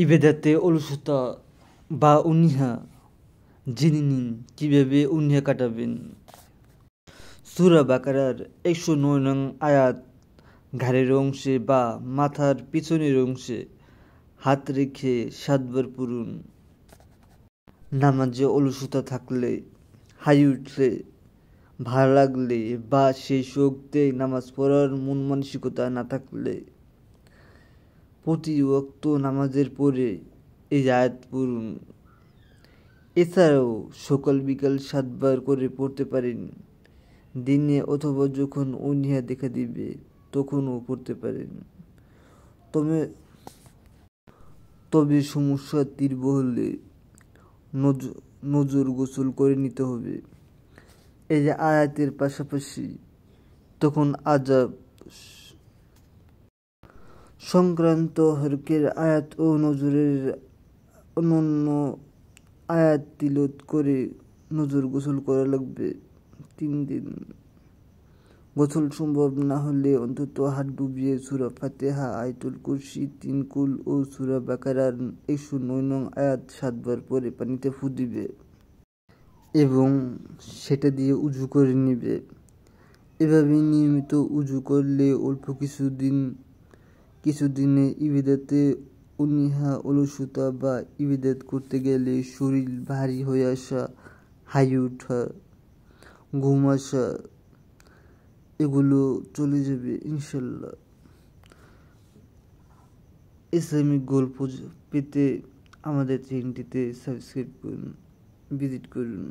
ইবাদতে অলসতা বা অনীহা জেনে নিন কীভাবে অনীহা কাটাবেন। সূরা বাকারার ১০৯ নং আয়াত ঘাড়ের অংশে বা মাথার পিছনের অংশে হাত রেখে ৭ বার পড়ুন। নামাজে অলসতা থাকলে, হাই উঠলে, ভালো লাগলে বা সেই শোকতে নামাজ পড়ার মন মানসিকতা না থাকলে প্রতি ওয়াক্ত নামাজের পরে এই আয়াত পড়ুন। এছাড়াও সকাল বিকাল ৭ বার করে পড়তে পারেন। দিনে অথবা যখন অনীহা দেখা দিবে তখনও পড়তে পারেন। তবে সমস্যা তীব্র হলে নজর গোসল করে নিতে হবে। এই যে আয়াতের পাশাপাশি তখন আযাব সংক্রান্ত হরকের আয়াত ও নজরের অন্যান্য আয়াত তিলাওয়াত করে নজর গোসল করা লাগবে ৩ দিন। গোসল সম্ভব না হলে অন্তত হাত ডুবিয়ে সূরা ফাতিহা, আয়াতুল কুরসি, ৩ কুল ও সূরা বাকারার ১০৯ নং আয়াত ৭ বার পরে পানিতে ফু দিবে এবং সেটা দিয়ে উযু করে নিবে। এভাবে নিয়মিত উযু করলে অল্প কিছুদিনে ইবাদতে অনীহা, অলসতা বা ইবাদত করতে গেলে শরীর ভারী হয়ে আসা, হাই ওঠা, ঘুম আসা এগুলো চলে যাবে ইনশাল্লাহ। ইসলামিক গল্প পেতে আমাদের চ্যানেলটিতে সাবস্ক্রাইব করুন, ভিজিট করুন।